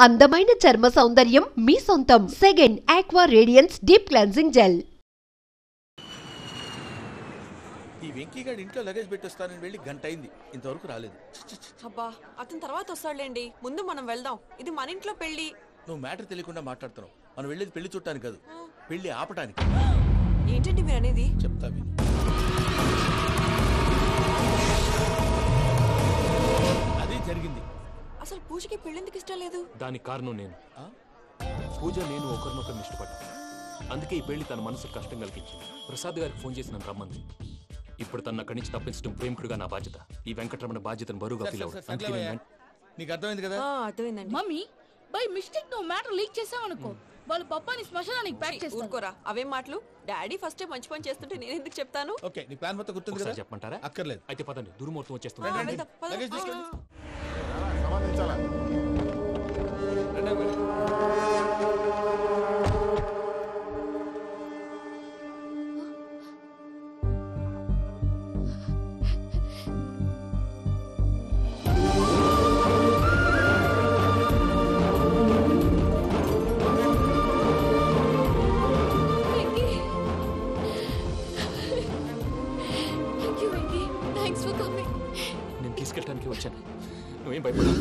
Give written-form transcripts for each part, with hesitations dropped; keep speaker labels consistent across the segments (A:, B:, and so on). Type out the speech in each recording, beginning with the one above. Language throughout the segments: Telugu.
A: అందమైన చర్మ సౌందర్యం మీ సొంతం. Second aqua radiance deep cleansing gel.
B: ఈ వెంకీగాడు ఇంట్లో లగేజ్ పెట్టొస్తానని వెళ్ళి గంట అయింది, ఇంతవరకు రాలేదు.
C: అబ్బా అతని తర్వాత వస్తాడులేండి, ముందు మనం వెళ్దాం. ఇది మన ఇంట్లో పెళ్లి.
B: నువ్వు మ్యాటర్ తెలియకుండా మాట్లాడుతున్నావు. మనం వెళ్ళేది పెళ్లి చుట్టానికి కాదు, పెళ్లి ఆపటానికి.
C: ఏంటండి మీరు అనేది?
B: చెప్తా విను. అది జరిగింది.
C: అసలు పూజకి పెళ్ళెందుకు ఇష్టం లేదు?
D: దానికి కారణం నేను. పూజ నేను ఒకరినొకరిని ఇష్టపడ్డా. అందుకే ఈ పెళ్లి తన మనసుకు కష్టం కలిగించింది. ప్రసాద్ గారికి ఫోన్ చేసి నన్ను రమ్మంది. ఇప్పుడు తన అక్కడి నుంచి తప్పించడం ప్రేమికుడుగా నా బాధ్యత. ఈ వెంకటరమణ బాధ్యతను బరువుగా ఫీల్ అవ్వదు.
B: నీకు అర్థమైంది కదా?
C: అర్థమైందండి.
E: మమ్మీ బై మిస్టేక్ నువ్వు మ్యాటర్ లీక్ చేసావనుకో, వాళ్ళు పప్పాని శ్మశానానికి ప్యాక్ చేస్తారు.
C: ఊరుకోరా, అవేం మాటలు? డాడీ ఫస్ట్ మంచి పని చేస్తుంటే నేను ఎందుకు చెప్తాను?
B: ఓకే, నీ ప్లాన్ మొత్తం గుర్తుంది కదా?
D: చెప్పమంటారా?
B: అక్కర్లేదు.
D: అయితే పదండి, దుర్ముహూర్తం వచ్చేస్తుంది.
B: లగేజ్ తీసుకెళ్ళి.
D: నేను తీసుకెళ్ళడానికి వచ్చాను. నువ్వేం భయపడదు.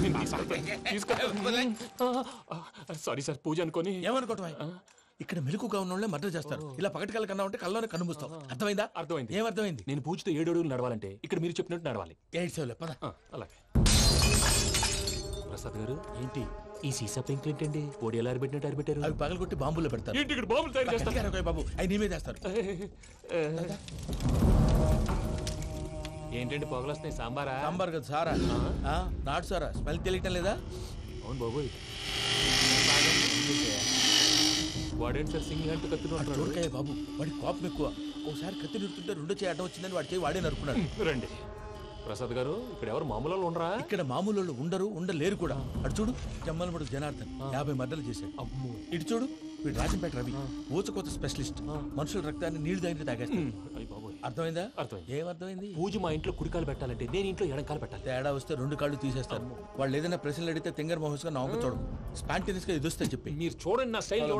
D: సారీ సార్, పూజ అనుకోని.
B: ఏమనుకోవటం? ఇక్కడ మెలకుగా ఉన్న వాళ్ళే మర్డర్ చేస్తారు. ఇలా పగటి కళ్ళ కన్నా ఉంటే కళ్ళలోనే కనుమూస్తావు. అర్థమైందా?
D: అర్థమైంది.
B: ఏమర్థమైంది?
D: నేను పూజతో 7 అడుగులు నడవాలంటే ఇక్కడ మీరు చెప్పినట్టు నడవాలి.
B: 8 సెవెన్ పద.
D: అలాగే. ప్రసాద్ గారు, ఏంటి ఈ సీసా పెంకులు ఏంటండి? ఓడి ఎలా అరబెట్టినట్టు అరబెట్టారు?
B: అవి పగలగొట్టి బాంబులో పెడతారు.
D: ఏంటి ఇక్కడ బాంబులు తయారు చేస్తారు?
B: బాబు, అవి నీ మీద వేస్తారు.
D: ఏంటండి పొగలొస్తాయి? సాంబారా?
B: సాంబార్ కదా సారా. నాటు సారా. స్మెల్ తెలియటం లేదా?
D: అవును బాబోయ్. వాడేంటి సార్ సింగిల్ హ్యాండ్ కత్తి
B: చూడకాయ బాబు, వాడి కోపం ఎక్కువ. ఒకసారి కత్తి నిరుతుంటే రెండో చేయి అడ్డం వచ్చిందని వాడి చేయి వాడే నరుకున్నాడు.
D: రండి ప్రసాద్ గారు, ఇక్కడ ఎవరు మామూలు ఉండరా?
B: ఇక్కడ మామూలు వాళ్ళు ఉండలేరు కూడా. అటు చూడు, జమ్మలమడు జనార్దన్ 50 మర్డర్లు చేశాడు.
D: అమ్మో.
B: ఇటు చూడు, వీడు రాజంపేట రవి ఊచకోత స్పెషలిస్ట్. మనుషుల రక్తాన్ని నీళ్లు దగ్గర తాగేస్తాడు. అర్థమైందా?
D: అర్థమైంది.
B: ఏమర్థమైంది?
D: పూజ మా ఇంట్లో కుడికాలు పెట్టాలంటే నేను ఇంట్లో ఎడంకాలు పెట్టాలి.
B: తేడా వస్తే 2 కాళ్ళు తీసేస్తారు. వాళ్ళు ఏదైనా ప్రశ్నలు అడిగితే తింగర్ మహోస్ గా నవ్వు చూడదు. స్పాంటినియస్ గా ఎదుస్తా చెప్పి.
D: మీరు చూడండి నా స్టైల్.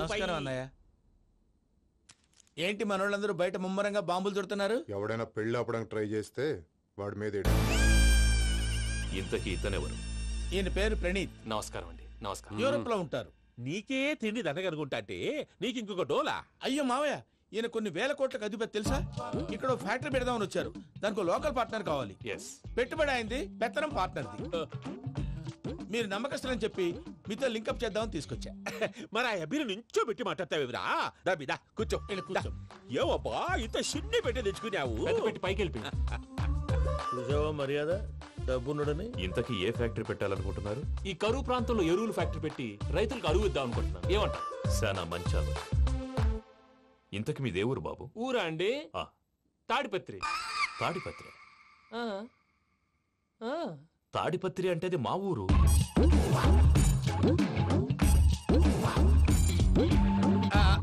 B: నమస్కారం అన్నయ్య. ఏంటి మనోళ్ళందరూ బయట ముమ్మరంగా బాంబులు చుడుతున్నారు?
F: ఎవడైనా పెళ్లి ఆపడానికి ట్రై చేస్తే వాడి మీద
G: ఇంతకీ ఇతనెవరు?
B: ఈయన పేరు ప్రణీత్.
D: నమస్కారం అండి. నమస్కారం.
B: యూరోప్ లో ఉంటారు.
G: నీకే తిండి దండగనుకుంటా అంటే నీకు ఇంకొక డోలా?
B: అయ్యో మావయ్య, ఈయన కొన్ని వేల కోట్లకు అధిపతి తెలుసా? ఇక్కడ ఫ్యాక్టరీ పెడదామని వచ్చారు. దానికి లోకల్ పార్ట్నర్ కావాలి. పెట్టుబడి అయింది, పెత్తనం పార్ట్నర్ది. మీరు నమ్మకస్తులని చెప్పి మీతో లింకప్ చేద్దామని తీసుకొచ్చా.
G: మరి ఆ అబ్బిని నుంచో పెట్టి మాట్లాడతావేమిరా? దాబిదా కూర్చో. ఏవబ్బా ఇంత సిన్ని పెట్టి తెచ్చుకున్నావు?
D: పెట్టి పైకి వెళ్ళిపోయి
B: చూసావా మర్యాద డబ్బున్నడని.
G: ఇంతకీ ఏ ఫ్యాక్టరీ పెట్టాలనుకుంటున్నారు?
D: ఈ కరువు ప్రాంతంలో ఎరువులు ఫ్యాక్టరీ పెట్టి రైతులకు అరువు ఇద్దాం అనుకుంటున్నాను. ఏమంటారు?
G: శానా మంచాలు. ఇంతకి మీ దేవురు బాబు?
D: ఊరా అండి? తాడిపత్రి.
G: తాడిపత్రి? తాడిపత్రి అంటే అది మా ఊరు.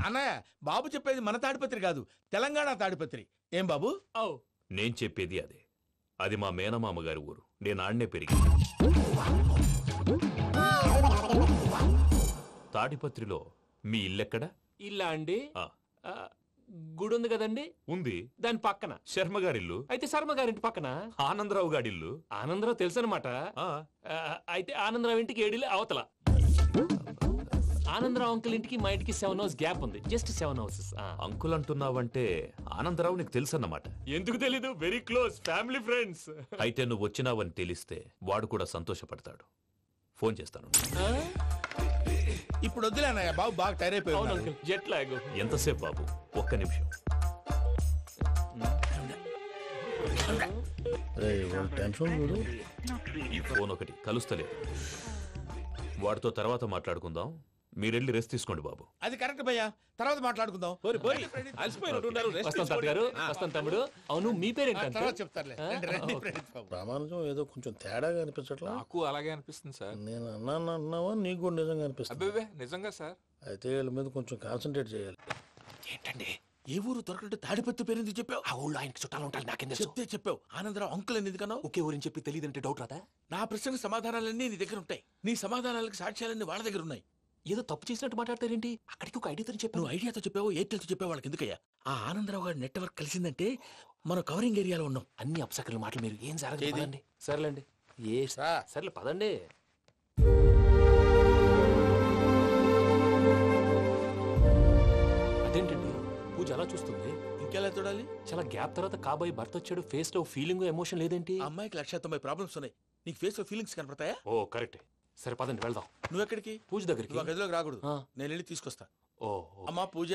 B: అన్నయ్య, బాబు చెప్పేది మన తాడిపత్రి కాదు, తెలంగాణ తాడిపత్రి. ఏం బాబు?
G: నేను చెప్పేది అదే. అది మా మేనమామ గారి ఊరు. నేను ఆడనే పెరిగి. తాడిపత్రిలో మీ ఇల్లెక్కడ?
D: ఇల్లా అండి? గుడి ఉంది కదండి.
G: ఉంది.
D: దాని పక్కన
G: శర్మ గారిల్లు.
D: అయితే శర్మ గారింటి పక్కన
G: ఆనందరావు గారిల్లు.
D: ఆనందరావు తెలుసు అనమాట. అయితే ఆనందరావు ఇంటికి 7 అవతల. ఆనందరావు అంకుల్ ఇంటికి మా ఇంటికి 7 హౌస్ గ్యాప్ ఉంది. Just 7 houses.
G: అంకుల్ అంటున్నావంటే ఆనందరావు నీకు తెలుసు అన్నమాట.
D: ఎందుకు తెలీదు? Very close family friends.
G: అయితే నువ్వు వచ్చినావని తెలిస్తే వాడు కూడా సంతోషపడతాడు. ఫోన్ చేస్తాను.
B: ఇప్పుడు వద్దులే అన్నయ్య, బాబు బాగా టైర్ అయిపోయాడు.
D: Jet lag.
G: ఎంతసేపు బాబు? ఒక్క నిమిషం. ఈ ఫోన్ ఒకటి కలుస్తలేదు. వాడితో తర్వాత మాట్లాడుకుందాం. మీరెళ్ళి రెస్ట్ తీసుకోండి బాబు.
B: అది కరెక్ట్ భయ్యా, తర్వాత మాట్లాడుకుందాం.
D: తమ్ముడు, అవును మీ పేరేంటంటే?
H: ప్రామాణికం ఏదో కొంచెం తేడాగా అనిపించట్లా?
I: నాకు అలాగే అనిపిస్తుంది సార్.
H: నేను అన్నావా నీకు కూడా నిజంగా అనిపిస్తుంది?
I: నిజంగా సార్.
H: అయితే వీళ్ళ మీద కొంచెం కాన్సన్ట్రేట్ చేయాలి.
D: ఏంటండి
B: ఏ ఊరు దొరకట్టు తాడిపత్రి పేరు ఎందుకు చెప్పావు?
D: ఆ ఊళ్ళో ఆయనకి చుట్టాలు ఉంటారు, నాకేం తెలుసు.
B: చెప్తే చెప్పావు. ఆనందరావు అంకుల్ అని ఎందుకన్నావు?
D: ఒకే ఊరిని చెప్పి తెలియదంటే డౌట్ రాదా?
B: నా ప్రశ్నకు సమాధానాలన్నీ నీ దగ్గర ఉంటాయి. నీ సమాధానాలకు సాక్ష్యాలన్నీ వాళ్ళ దగ్గర ఉన్నాయి.
D: ఏదో తప్పు చేసినట్టు మాట్లాడతారేంటి? అక్కడికి ఒక ఐడియాతో చెప్పాను.
B: నువ్వు ఐడియాతో చెప్పావు, ఎయిర్టెల్తో చెప్పావు, వాళ్ళకి ఎందుకయ్యా? ఆ ఆనందరావు గారి నెట్వర్క్ కలిసిందంటే మనం కవరింగ్ ఏరియాలో ఉన్నాం.
D: అన్ని అప్సకర్ల మాటలు మీరు ఏం
B: ఏది?
D: జరగదండి. సర్లేండి. సర్లే పదండి. అదేంటండి పూజ అలా చూస్తుంది?
B: ఇంకెలా చూడాలి?
D: చాలా గ్యాప్ తర్వాత కాబోయే భర్త వచ్చాడు, ఫేస్ లో ఫీలింగ్ ఎమోషన్ లేదేంటి?
B: ఆ అమ్మాయికి 190 ప్రాబ్లమ్స్ ఉన్నాయి. నీకు ఫేస్ లో ఫీలింగ్స్ కనపడతాయా?
D: ఓ కరెక్ట్. సరే పదండి వెళ్దాం.
B: నువ్వు ఎక్కడికి?
D: పూజ దగ్గరికి.
B: నువ్వు ఆ గదిలోకి రాకూడదు.
D: ఆ.
B: నేను వెళ్ళి తీసుకొస్తా.
D: ఓ
B: అమ్మా పూజ.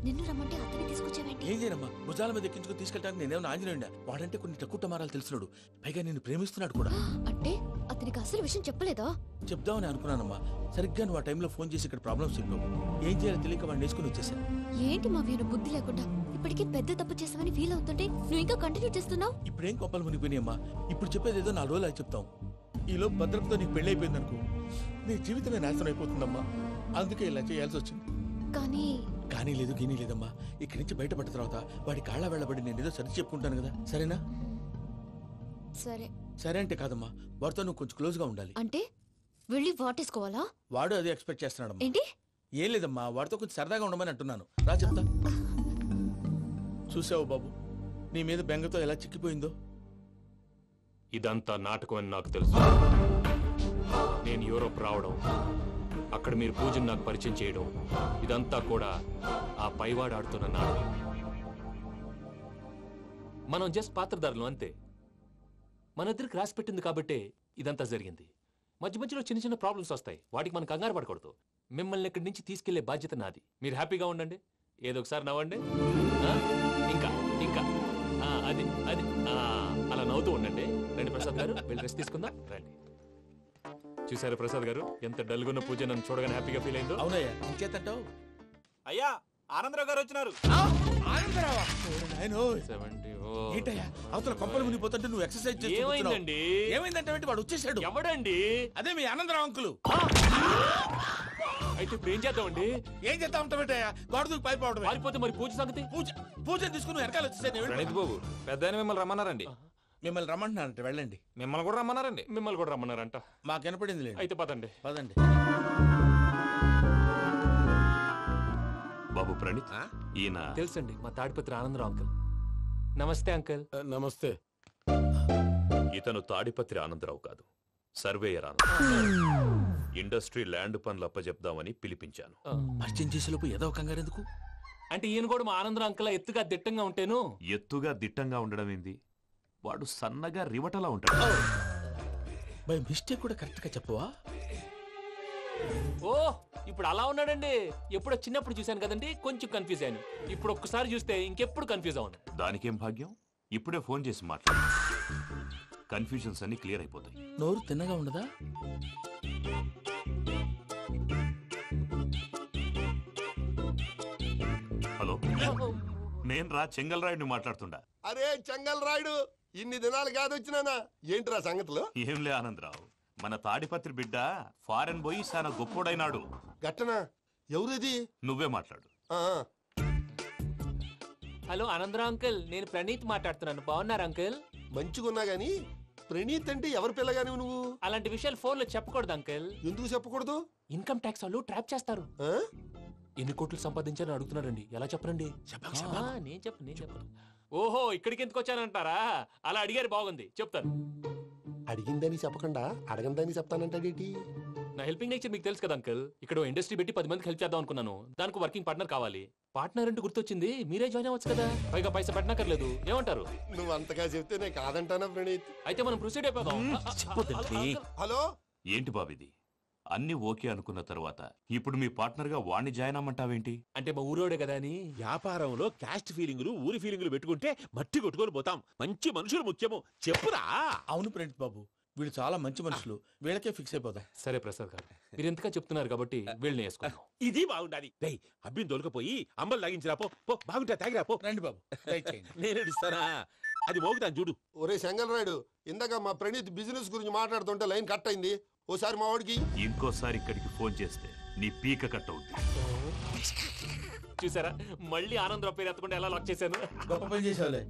I: నిన్ను రమ్మంటే అతన్ని తీసుకొచ్చావేంటి?
B: ఏం చేయనమ్మా, భుజాల మీద ఎక్కించుకుని తీసుకెళ్ళడానికి నేనేమన్నా ఆంజనేయుడా? వాడంటే కొన్ని తక్కువ టమారాలు తెలిసినాడు, పైగా నేను ప్రేమిస్తున్నాడు కూడా.
I: అంటే అతనికి అసలు విషయం చెప్పలేదా?
B: చెప్దామని అనుకున్నానమ్మా. సరిగ్గా నువ్వు ఆ టైంలో ఫోన్ చేసి ఇక్కడ ప్రాబ్లమ్స్ చెప్పావు. ఏం చేయాలో తెలియక వాడిని వేసుకుని వచ్చేసాను.
I: ఏంటి మా వీరు బుద్ధి లేకుండా ఇప్పటికే పెద్ద తప్పు చేసావని ఫీల్ అవుతుంటే నువ్వు ఇంకా కంటిన్యూ చేస్తున్నావు?
B: ఇప్పుడేం కోపాలు మునిగిపోయినాయమ్మా. ఇప్పుడు చెప్పేది ఏదో 4 రోజులు అది చెప్తాం. ఈలోపు భద్రతతో నీకు పెళ్లి అయిపోయింది అనుకో, నీ జీవితమే నాశనం అయిపోతుందమ్మా. అందుకే ఇలా చేయాల్సి వచ్చింది.
I: కానీ
B: కానీ లేదు గీనీ లేదమ్మా. ఇక్కడి నుంచి బయటపడ్డ తర్వాత వాడి కాళ్ళ వెళ్ళబడి నేను ఏదో సరి చెప్పుకుంటాను కదా, సరేనా?
I: సరే.
B: సరే అంటే కాదమ్మా, వాడితో నువ్వు కొంచెం క్లోజ్ గా ఉండాలి.
I: అంటే వెళ్ళి వాటేసుకోవాలా?
B: వాడు అదే ఎక్స్పెక్ట్ చేస్తున్నాడమ్మా.
I: ఏంటి?
B: ఏం లేదమ్మా, వాడితో కొంచెం సరదాగా ఉండమని అంటున్నాను. రా చెప్తా. చూసావు బాబు, నీ మీద బెంగతో ఎలా చిక్కిపోయిందో.
D: ఇదంతా నాటకం అని నాకు తెలుసు. నేను యూరోప్ రావడం, అక్కడ మీరు పూజను నాకు పరిచయం చేయడం, ఇదంతా కూడా ఆ పైవాడు ఆడుతున్న నాటకం. మనం జస్ట్ పాత్రధారులు అంతే. మన ఇద్దరికి రాసి పెట్టింది కాబట్టే ఇదంతా జరిగింది. మధ్య మధ్యలో చిన్న చిన్న ప్రాబ్లమ్స్ వస్తాయి, వాటికి మనం కంగారు పడకూడదు. మిమ్మల్ని ఇక్కడి నుంచి తీసుకెళ్లే బాధ్యత నాది. మీరు హ్యాపీగా ఉండండి, ఏదో ఒకసారి నవ్వండి. ఇంకా ఇంకా అది అది అలా నవ్వుతూ ఉండండి. రండి ప్రసాద్ గారు, వెళ్ళి రెస్ట్ తీసుకుందాం. రండి. చూసారు ప్రసాద్ గారు, ఎంత డల్గున్న పూజ నన్ను చూడగానే హ్యాపీగా ఫీల్ అయిందో.
B: అవునయ్యా, ఇంకేతంటావు?
G: అయ్యా ఆనందరావు గారు వచ్చినారు.
B: ఆనందరావా? ఓయ్
D: 70.
B: ఏంటయ్యా అవతల కొంపలు మునిగిపోతుంటే నువ్వు ఎక్సర్సైజ్ చేస్తూ
D: ఏమైందండి?
B: ఏమైందంటే వాడు వచ్చేసాడు.
D: ఎవడండి?
B: అదే మీ ఆనందరావు అంకులు.
D: అయితే ఇప్పుడు ఏం చేద్దామండి?
B: ఏం చేస్తా ఉంటావేటయ్యా, గొడవకు పైపోవడం.
D: పారిపోతే మరి పూజ సంగతి?
B: పూజ తీసుకుని వెనకాల వచ్చేసాను.
G: ప్రణీత్ బాబు, పెద్ద మిమ్మల్ని రమ్మన్నారండి.
B: మిమ్మల్ని రమ్మంటున్నారంట, వెళ్ళండి.
G: మిమ్మల్ని కూడా రమ్మన్నారండి.
D: మిమ్మల్ని కూడా రమ్మన్నారంట.
B: మాకు వినపడింది లేదు.
D: అయితే పదండి.
B: పదండి.
J: బాబు ప్రణీత్, ఈయన
D: తెలుసండి, మా తాడిపత్రి ఆనందరావు అంకుల్. నమస్తే అంకుల్.
H: నమస్తే.
J: ఇతను తాడిపత్రి ఆనందరావు కాదు, సర్వేయర్ ఆనందరావు. ఇండస్ట్రీ ల్యాండ్ పనులు అప్పచెప్దామని పిలిపించాను.
B: పరిచయం చేసేలోపు ఏదో కంగారు ఎందుకు?
D: అంటే ఈయన కూడా మా ఆనందరావు అంకుల్ ఎత్తుగా దిట్టంగా ఉంటేను.
J: ఎత్తుగా దిట్టంగా ఉండడం ఏంది, వాడు సన్నగా రివటలా ఉంటాడు.
B: బై మిస్టేక్ కూడా కరెక్ట్ గా చెప్పవా?
D: ఓ ఇప్పుడు అలా ఉన్నాడండి. ఎప్పుడో చిన్నప్పుడు చూశాను కదండి, కొంచెం కన్ఫ్యూజ్ అయ్యాను. ఇప్పుడు ఒక్కసారి చూస్తే ఇంకెప్పుడు కన్ఫ్యూజ్ అవును.
J: దానికేం భాగ్యం, ఇప్పుడే ఫోన్ చేసి మాట్లాడు. కన్ఫ్యూజన్స్ అన్ని క్లియర్ అయిపోతాయి.
B: నోరు తిన్నగా ఉండదా?
J: హలో, నేను రా చెంగల్ రాయుడిని మాట్లాడుతుండా.
K: అరే చెంగల్ రాయుడు, ఇన్ని దినాలు కాదు వచ్చినానా? ఏంట్రా సంగతులు?
J: ఏంలే ఆనందరావు, మన తాడిపత్రి బిడ్డ ఫారెన్ పోయి చాలా గొప్పోడైనాడు.
K: గట్టనా? ఎవరిది?
J: నువ్వే మాట్లాడు.
D: హలో ఆనందరావు అంకుల్, నేను ప్రణీత్ మాట్లాడుతున్నాను. బాగున్నారు అంకుల్?
K: మంచిగున్నా గాని ప్రణీత్ అంటే ఎవరి పిల్లగాని నువ్వు?
D: అలాంటి విషయాలు ఫోన్ లో చెప్పకూడదు అంకుల్.
K: ఎందుకు చెప్పకూడదు?
D: ఇన్కమ్ ట్యాక్స్ వాళ్ళు ట్రాప్ చేస్తారు. ఎన్ని కోట్లు సంపాదించాలని అడుగుతున్నారండి, ఎలా చెప్పరండి? నేను చెప్పను. ఓహో, ఇక్కడికి ఎందుకు వచ్చానంటారా? అలా అడిగారు, బాగుంది, చెప్తాను.
K: అడిగిందని చెప్పకుండా అడగందని చెప్తానంటాడేటి?
D: నా హెల్పింగ్ నేచర్ మీకు తెలుసు కదా అంకుల్. ఇక్కడ ఇండస్ట్రీ పెట్టి 10 మందికి హెల్ప్ చేద్దాం అనుకున్నాను. దానికి వర్కింగ్ పార్ట్నర్ కావాలి. పార్ట్నర్ అంటే గుర్తొచ్చింది, మీరే జాయిన్ అవ్వచ్చు కదా, పైగా పైసా పెట్టనక్కర్లేదు. ఏమంటారు?
K: నువ్వు అంతగా చెప్తే నేను కాదంటానా ప్రణీత్?
D: అయితే మనం ప్రొసీడ్ అయిపోదాం.
K: హలో,
J: ఏంటి బాబిది, అన్ని ఓకే అనుకున్న తర్వాత ఇప్పుడు మీ పార్ట్నర్ గా వాణ్ణి జాయిన్ అమ్మంటావేంటి?
D: అంటే మా ఊరోడే కదా అని.
G: వ్యాపారంలో క్యాస్ట్ ఫీలింగులు, ఊరి ఫీలింగులు పెట్టుకుంటే మట్టి కొట్టుకొని పోతాం. మంచి మనుషులు ముఖ్యము, చెప్పురా.
B: అవును ప్రణీత్ బాబు, వీళ్ళు చాలా మంచి మనుషులు, వీళ్ళకే ఫిక్స్ అయిపోదాం.
D: సరే ప్రసాద్ గారు, మీరు ఎంతగా చెప్తున్నారు కాబట్టి వీళ్ళని వేసుకుందాం.
G: ఇది బాగుండాలి. డై అబ్బిని దొలకపోయి అంబలు తాగించిరా పో. బాగుంటా తాగిరా పో.
B: రండి బాబు,
G: నేను ఇస్తానా? అది మోగుతాను చూడు.
K: ఒరే చెంగల్ రాయుడు, ఇందాక మా ప్రణీత్ బిజినెస్ గురించి మాట్లాడుతుంటే లైన్ కట్ అయింది. ఓసారి మా వాడికి
J: ఇంకోసారి ఇక్కడికి ఫోన్ చేస్తే నీ పీక కట్ అవుతుంది.
D: చూసారా మళ్ళీ ఆనందరావు పేరు ఎత్తకుండా ఎలా లాక్ చేశాను.
B: గొప్ప పని చేసేవాళ్ళే.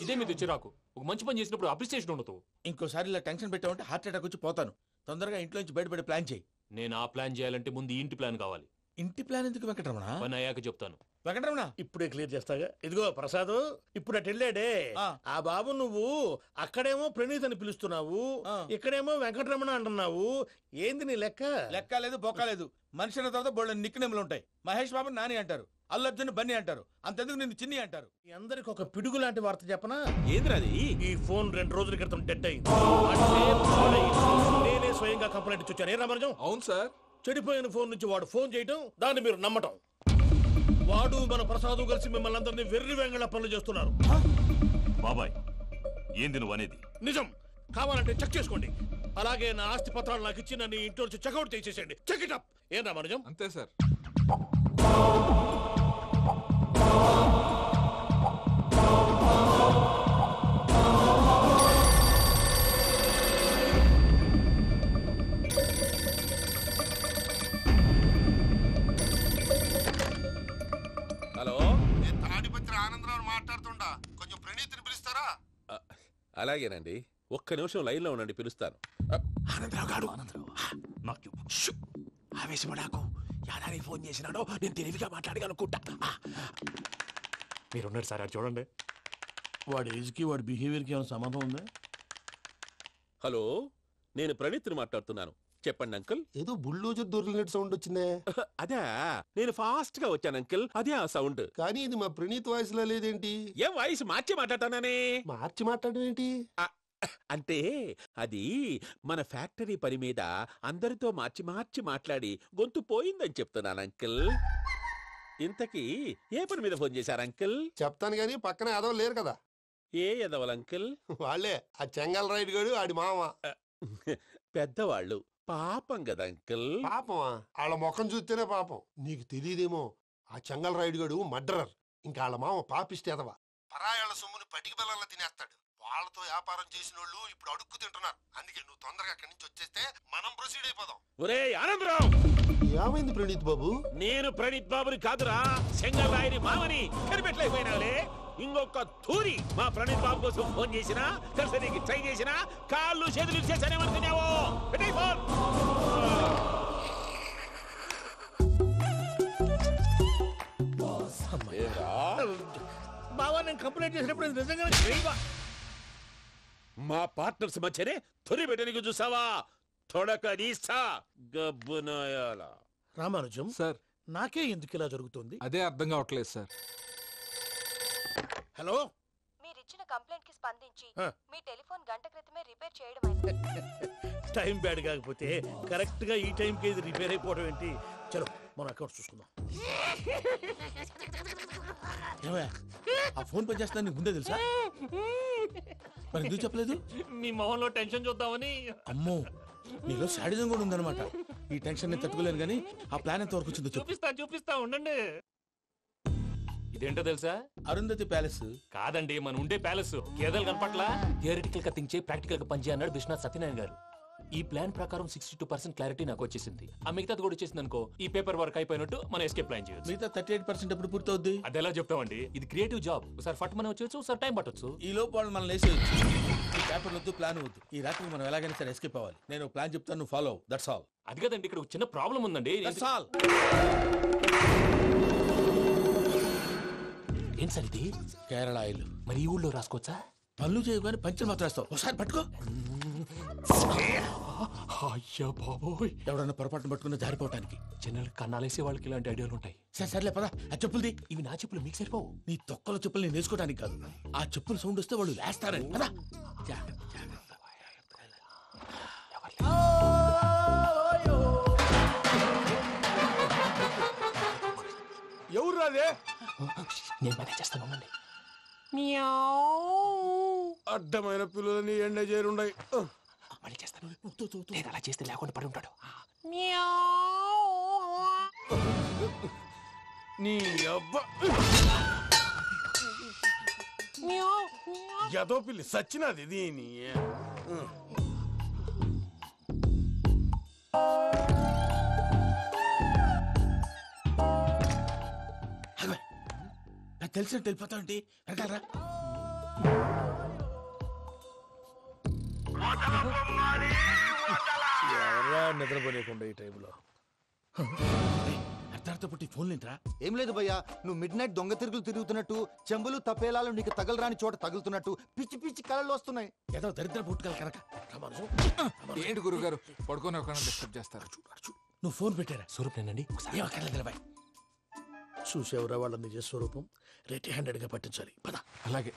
D: ఇదే మీద చిరాకు. ఒక మంచి పని చేసినప్పుడు అప్రిసియేషన్ ఉండదు.
B: ఇంకోసారి ఇలా టెన్షన్ పెట్టామంటే హార్ట్ అటాక్ వచ్చి పోతాను. తొందరగా ఇంట్లో నుంచి బయటపడే ప్లాన్ చేయి.
D: నేను ఆ ప్లాన్ చేయాలంటే ముందు ఈ ఇంటి ప్లాన్ కావాలి.
B: ఇంటి ప్లాన్ ఎందుకు వెంకటరమణ?
D: పని అయ్యాక చెప్తాను.
B: వెంకటరమణ
H: ఇప్పుడే క్లియర్ చేస్తాగా. ఇదిగో ప్రసాద్, ఇప్పుడు అటు వెళ్ళాడే ఆ బాబు, నువ్వు అక్కడేమో ప్రణీత్ అని పిలుస్తున్నావు, ఇక్కడేమో వెంకటరమణ అంటున్నావు. ఏంది నీ లెక్క?
B: లెక్క లేదు బొక్క లేదు. మనిషి అన్న తర్వాత బోళ్ళ నిక్నెములు ఉంటాయి. మహేష్ బాబు నాని అంటారు, అల్లు అర్జున్ బన్నీ అంటారు, అంతెందుకు నిన్ను చిన్ని అంటారు.
H: మీ అందరికి ఒక పిడుగు లాంటి వార్త చెప్పనా?
G: ఏంద్రది?
H: ఈ ఫోన్ 2 రోజుల క్రితం డెడ్ అయింది. అంటే పాడైంది. నేనే స్వయంగా కంప్లైంట్ ఇచ్చాను. ఏ రామరాజం?
G: అవును సార్.
H: చెడిపోయిన ఫోన్ నుంచి వాడు ఫోన్ చేయటం, దాన్ని మీరు నమ్మటం. వాడు మన ప్రసాదు కలిసి మిమ్మల్ని అందరినీ వెర్రి వెంగళ పనులు చేస్తున్నారు.
J: బాబాయ్ ఏంది నువ్వు అనేది?
H: నిజం. కావాలంటే చెక్ చేసుకోండి. అలాగే నా ఆస్తి పత్రాలు నాకు ఇచ్చి నన్ను ఇంట్లో నుంచి చెక్అౌట్ చేసేసండి. Check it up. ఏం రామరాజం?
G: అంతే సార్. హలో,
K: నేను తాడిపత్రి ఆనందరావు మాట్లాడుతుండా. కొంచెం ప్రణీతిని పిలుస్తారా?
G: అలాగేనండి. ఒక్క నిమిషం లైన్ లో ఉండండి, పిలుస్తాను.
H: ఆనందరావు గాడు.
J: నాకు
H: ఆవేశపడాకు. యాదానికి ఫోన్ చేసినాడో నేను తెలివిగా మాట్లాడగలనుకుంటా.
D: మీరున్నారు సార్, అది చూడండి.
H: వాడి ఏజ్కి వాడి బిహేవియర్కి ఏమైనా సంబంధం ఉందా?
G: హలో, నేను ప్రణీత్ని మాట్లాడుతున్నాను. చెప్పండి అంకుల్.
K: ఏదో బుల్డోజర్ దొరికినట్టు సౌండ్ వచ్చిందే.
G: అదే, నేను ఫాస్ట్ గా వచ్చాను అంకుల్. అదే ఆ సౌండ్.
K: కానీ ఇది మా ప్రణీత్ వాయిస్ లో లేదేంటి?
G: ఏ వాయిస్ మార్చి మాట్లాడతాననే?
K: మార్చి మాట్లాడడం ఏంటి?
G: అంటే అది మన ఫ్యాక్టరీ పని మీద అందరితో మార్చి మార్చి మాట్లాడి గొంతు పోయిందని చెప్తున్నాను అంకుల్. ఇంతకీ ఏ పని మీద ఫోన్ చేశారు అంకుల్?
K: చెప్తాను గానీ పక్కన ఏదో లేరు కదా.
G: ఏ ఎదవలు అంకుల్?
K: వాళ్ళే ఆ చెంగల్ రైడ్ గడు ఆడి మామ.
G: పెద్దవాళ్ళు పాపం కదా అంకుల్.
K: పాపమా? వాళ్ళ ముఖం చూస్తేనే పాపం. నీకు తెలియదేమో, ఆ చెంగల్ రైడ్ గడు మర్డరర్. ఇంకా వాళ్ళ మామ పాపిస్తేదవా. పరాయాళ్ళ సొమ్ముని పటికి బెల్లంలో తినేస్తాడు. వాళ్ళతో వ్యాపారం చేసిన వాళ్ళు ఇప్పుడు అడుక్కు తింటున్నారు. అందుకే నువ్వు తొందరగా అక్కడి నుంచి వచ్చేస్తే మనం ప్రొసీడ్ అయిపోదాం.
G: ఒరే ఆనందరావు!
K: ఏమైంది ప్రణీత్ బాబు?
G: నేను ప్రణీత్ బాబుని కాదురా, చెంగల్ రాయని మామని. కనిపెట్టలేకపోయినావులే. ఇంకొక తూరి మా ప్రణీత్ బాబు కోసం ఫోన్ చేసినా, కలిసి ట్రై చేసినా కాళ్ళు చేతులు చేశానేమనుకున్నావో. పెట్టేయ్ ఫోన్.
H: బావా, నేను కంప్లైంట్ చేసినప్పుడు ఇది నిజంగానే చేయవా?
G: మా పార్ట్నర్స్ మధ్యనే తొలి పెట్టడానికి చూసావా? తొడక నీస్తా గబ్బునాయాల.
H: రామానుజం
L: సార్,
H: నాకే ఎందుకు ఇలా జరుగుతుంది?
L: అదే అర్థం కావట్లేదు సార్.
H: హలో,
M: మీరిచ్చిన కంప్లైంట్ కి స్పందించి మీ టెలిఫోన్ గంట క్రితమే రిపేర్ చేయడం
H: టైం బ్యాడ్ కాకపోతే కరెక్ట్ గా ఈ టైం కి ఇది రిపేర్ అయిపోవడం ఏంటి? చలో మన అకౌంట్ చూసుకుందాం.
B: ఆ ఫోన్ పని చేస్తున్నా నీకు ముందే తెలుసా? మరి ఎందుకు చెప్పలేదు?
D: మీ మొహంలో టెన్షన్ చూద్దామని.
B: అమ్మో, నీలో శాడిజం కూడా ఉందన్నమాట. ఈ టెన్షన్ ని తట్టుకోలేను కానీ ఆ ప్లాన్ ఎంత వరకు వచ్చిందో
D: చూపిస్తా ఉండండి. ఇదేంటో తెలుసా?
B: అరుంధతి ప్యాలెస్
D: కాదండి, మన ఉండే ప్యాలెస్. కేదలు కనపట్లా? థియరిటికల్ గా థింక్ చేయి, ప్రాక్టికల్ గా పనిచేయ అన్నాడు విశ్వనాథ్ సత్యనారాయణ గారు. ఈ ప్లాన్ ప్రకారం 62% క్లారిటీ నాకు వచ్చేసింది. ఆ మిగతాది కూడా వచ్చేసింది అనుకో, ఈ పేపర్ వర్క్ అయిపోయినట్టు మనం ఎస్కేప్ ప్లాన్ చేయొచ్చు.
B: మిగతా 38% ఎప్పుడు పూర్తవుద్ది?
D: అది ఎలా చెప్తామండి? ఇది క్రియేటివ్ జాబ్. ఒకసారి ఫట్ మనం వచ్చేచ్చు, ఒకసారి టైం పట్టొచ్చు.
B: ఈ లోపు వాళ్ళు మనం లేసేయచ్చు. ఈ పేపర్ వద్దు, ప్లాన్ వద్దు. ఈ రాత్రికి మనం ఎలాగైనా సరే ఎస్కేప్ అవ్వాలి. నేను ప్లాన్ చెప్తాను, నువ్వు ఫాలో. That's all.
D: అది కదండి, ఇక్కడ ఒక చిన్న ప్రాబ్లం ఉందండి.
B: That's all.
D: ఏం సార్ ఇది?
B: కేరళ ఆయిల్.
D: మరి ఈ ఊళ్ళో రాసుకోవచ్చా?
B: పనులు చేయగానే పంచలు మాత్రం వేస్తావు. ఒకసారి పట్టుకో.
D: అయ్యా బాబోయ్,
B: ఎవడన్నా పొరపాటును పట్టుకున్న జారిపోవటానికి.
D: జనరల్ కన్నాలేసే వాళ్ళకి ఇలాంటి ఐడియాలు ఉంటాయి.
B: సర్లే పదా. ఆ చెప్పులది.
D: ఇవి నా చెప్పులు, మీకు సరిపోవు.
B: నీ తొక్కల చెప్పులు నేను వేసుకోవడానికి కాదు, ఆ చెప్పులు సౌండ్ వస్తే వాళ్ళు లేస్తారని. పదా.
K: ఎవరు రాదే?
D: నేను పని చేస్తాను.
K: అడ్డమైన పిల్లలని ఎండ చేరుండయి.
D: మళ్ళీ చేస్తాను. నేను అలా చేస్తే లేకుండా పడి ఉంటాడు.
K: నీ అబ్బా ఎదో పిల్లి సచ్చినది దీని.
B: తెలిసినట్టు వెళ్ళిపోతా ఉంటే వెనకాలరా.
H: ఎవరా నిద్రపోలేకుండా ఈ టైంలో
B: అర్ధార్థ పుట్టి ఫోన్ లేంట్రా.
L: ఏం లేదు భయ్యా, నువ్వు మిడ్ నైట్ దొంగ తిరుగులు తిరుగుతున్నట్టు, చెంబులు తపేలాలు నీకు తగలరాని చోట తగులుతున్నట్టు పిచ్చి పిచ్చి కళలు వస్తున్నాయి.
B: ఏదో దరిద్ర పుట్టుకల కనుక.
N: ఏంటి గురుగారు పడుకొని ఒక డిస్టర్బ్ చేస్తారు?
B: నువ్వు ఫోన్ పెట్టారా?
D: స్వరూప్ నేనండి.
H: చూసేవరా వాళ్ళ నిజ స్వరూపం. రెడ్ హ్యాండెడ్ గా పట్టించాలి. పద.
N: అలాగే.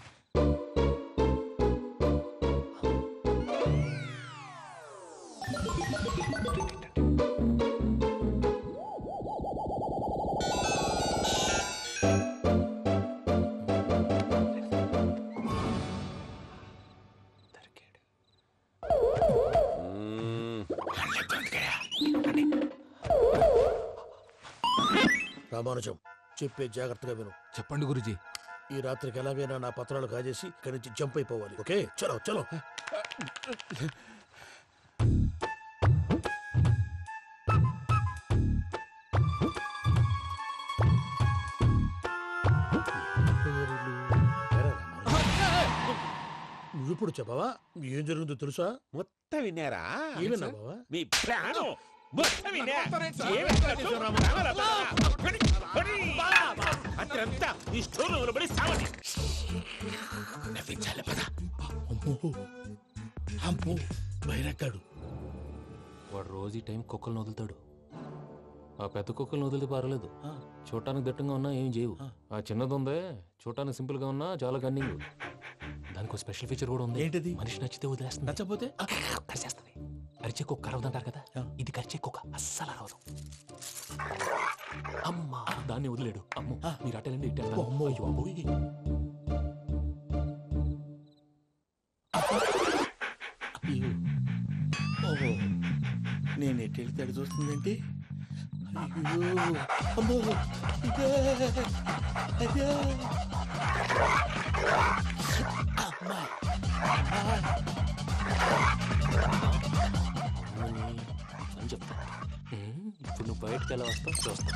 H: రామానుజం, చెప్పే జాగ్రత్తగా విను.
N: చెప్పండి గురుజీ.
H: ఈ రాత్రికి ఎలాగైనా నా పత్రాలు కాజేసి ఇక్కడి నుంచి జంప్ అయిపోవాలి. ఓకే, చలో చలో. నువ్విప్పుడు చెప్పవా ఏం జరుగుతుందో తెలుసా?
G: మొత్తం విన్నారా?
H: ఏమన్నా బావా?
G: మీ ప్రాణం మొత్తం విన్నా. అత్రంతా ఈ స్టోర్ రూమ్ లో పడి సావండి.
B: నవ్వించాలి పద. అమ్మో అమ్మో బైరక్కాడు.
D: వాడు రోజు ఈ టైం కుక్కలను వదులుతాడు. ఆ పెద్ద కుక్కలను వదిలితే పర్లేదు, చూడటానికి దట్టంగా ఉన్నా ఏం చేయవు. ఆ చిన్నది ఉందే, చూడటానికి సింపుల్ గా ఉన్నా చాలా కన్నింగ్. దానికి ఒక స్పెషల్ ఫీచర్ కూడా ఉంది.
B: ఏంటిది?
D: మనిషి నచ్చితే వదిలేస్తుంది,
B: నచ్చపోతే
D: కరిచేస్తుంది. అరిచే కుక్క అరవదంటారు కదా, ఇది కరిచే కుక్క అస్సలు అరవదు. అమ్మా దాన్ని వదిలేడు. అమ్మో మీరు అట్టేనండి ఇట్టే.
B: ఓహో నేను ఎటు వెళ్తే అటు చూస్తుందంటే. అయ్యో అమ్మో ఇదే అదే అమ్మా
D: అని చెప్తా. ఇప్పుడు నువ్వు బయటకు ఎలా వస్తావు చూస్తా.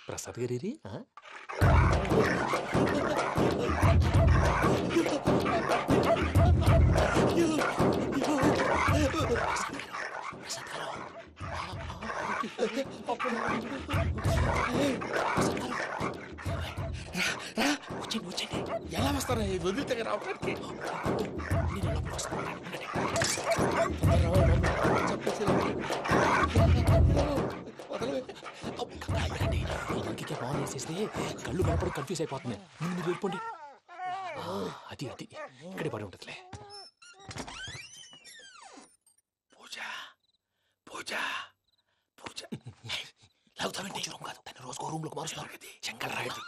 D: ప్రసాద్ గారి
B: వచ్చండి. ఎలా వస్తారా వదిలితే రావడానికి?
D: ఇంకే బాగా వేసేస్తే కళ్ళు కనపడి కన్ఫ్యూజ్ అయిపోతున్నాయి. ముందు మీరు వెళ్ళిపోండి. అది అది ఇక్కడే పడి ఉంటుందిలే.
B: పూజ పూజ పూజ లాగుతామంటే రూమ్ కాదు, తన రోజుకో రూమ్ లోకి మారుస్తున్నారు కదా. శంకర్ రాయుడు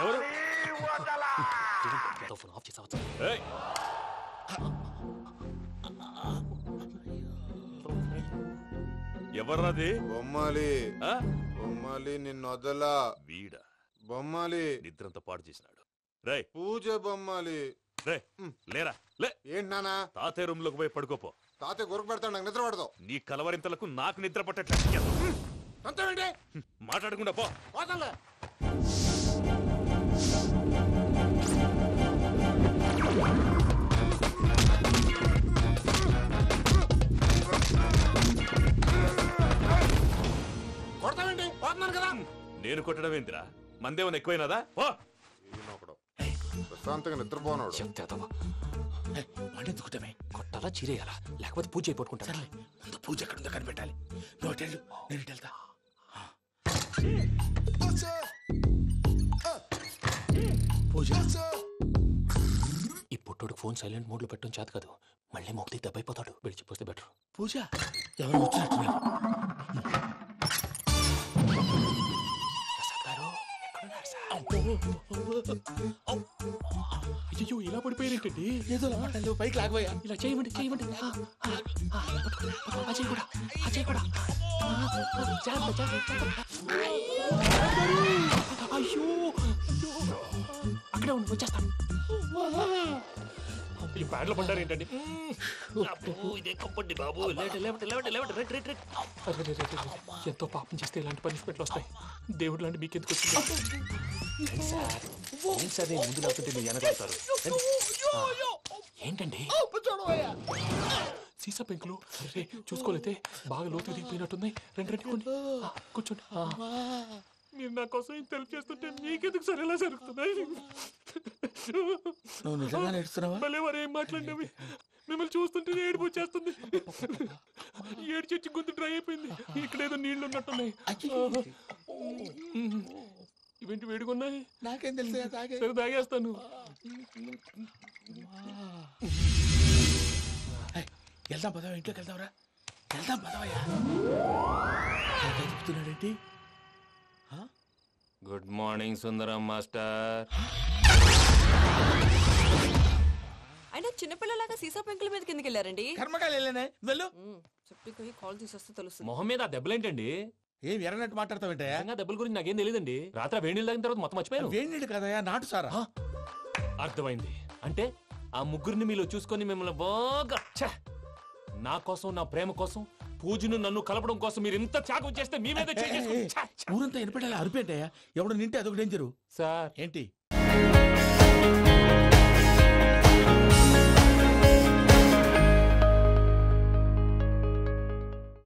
G: ఎవరు?
D: ఫోన్ ఆఫ్ చేసావచ్చు.
G: ఎవర్రాది?
F: బొమ్మాలి బొమ్మాలి నిన్ను వదలా.
G: వీడ
F: బొమ్మాలి
G: నిద్రంతా పాడు చేసినాడు. రే
F: పూజ బొమ్మాలి.
G: రే లేరా లే.
F: ఏంటి నానా?
G: తాతయ్య రూమ్ లోకి పోయి పడుకోపో.
F: తాతయ్య గురకు పెడతాడు, నాకు నిద్ర పడతావు.
G: నీ కలవరింతలకు నాకు నిద్ర పట్టట్లేదు.
F: అంతేంటి?
G: మాట్లాడకుండా పో.
F: కొడతావేంటి? పోతున్నాను కదా.
G: నేను కొట్టడం ఏంటిరా? మందేమన్నా ఎక్కువైనదా? పో.
F: ప్రశాంతంగా నిద్రపోనాడు.
B: వాడెందుకుంటామే?
D: కొట్టాలా చీరేయాలా లేకపోతే పూజ అయిపోట్టుకుంటా.
B: సర్లే ముందు పూజ ఎక్కడ ఉందో కనిపెట్టాలి. నువ్వు వెళ్ళు, నేను ఇటు వెళ్తా. పూజ
D: ఈ పుట్టోడు ఫోన్ సైలెంట్ మోడ్ లో పెట్టడం చేత కాదు. మళ్ళీ మొక్కి దెబ్బైపోతాడు. విడిచిపోతే బెటర్.
B: పూజ ఎవరు వచ్చినట్టున్నారు?
D: అయ్యో ఇలా పడిపోయినట్టండి.
B: ఏదో మాటలు పైకి లాగబోయా.
D: ఇలా చేయమండి చేయమండి. అజయ్ కూడా అజయ్ కూడా. అయ్యో అక్కడే ఉండి వచ్చేస్తాను. ఈ బ్యాడ్లో పడ్డారు ఏంటండి? ఎంతో పాపం చేస్తే ఇలాంటి పనిష్మెంట్లు వస్తాయి. దేవుడు లాంటి మీకెందుకు వచ్చింది? ముందు లేకుంటే మీరు వెనకాడతారు. ఏంటండి సీసా పెంకులు? చూసుకోలేతే బాగా లోతు దిగిపోయినట్టున్నాయి. రండి కూర్చోండి. మీరు నా కోసం ఇంత హెల్ప్ చేస్తుంటే మీకెందుకు సరే ఎలా జరుగుతున్నాయి? భలే వారు ఏం మాట్లాడినవి. మిమ్మల్ని చూస్తుంటే ఏడుపు వచ్చేస్తుంది. ఏడ్చి గొంతు డ్రై అయిపోయింది. ఇక్కడ ఏదో నీళ్లు ఉన్నట్టున్నాయి. ఇవేంటి వేడుకున్నాయి?
B: నాకేం తెలుసు.
D: సరే తాగేస్తాను.
B: వెళ్దాం పదవా, ఇంట్లోకి వెళ్దాంరా. వెళ్దాం పదవయ్యా. చెప్తున్నాడేంటి?
D: గుడ్ మార్నింగ్ సుందరం మాస్టర్.
C: అయినా చిన్నపిల్లలాగా సీసా పెంకుల మీద కిందకి వెళ్ళారండి.
B: కర్మకాయలు వెళ్ళానే. వెళ్ళు.
C: చెప్పి కాల్ తీసేస్తే తెలుస్తుంది.
D: మొహం మీద ఆ దెబ్బలేంటండి?
B: ఏం ఎర్రనట్టు మాట్లాడతావేంటయ్యా?
D: దెబ్బల గురించి నాకేం తెలియదండి. రాత్రి వేణీళ్ళు తాగిన తర్వాత మొత్తం మర్చిపోయాను.
B: వేణీళ్ళు కదయ్యా, నాటు సారా.
D: అర్థమైంది. అంటే ఆ ముగ్గురిని మీలో చూసుకొని మిమ్మల్ని బాగా నా కోసం, నా ప్రేమ కోసం, పూజను నన్ను కలపడం కోసం మీరు ఇంత త్యాగం చేస్తే మీ మీద
B: ఊరంతా వినపడేలా అరిపేంటయ్యా. ఎవడు నింటే అదొక డేంజరు.
D: సార్
B: ఏంటి?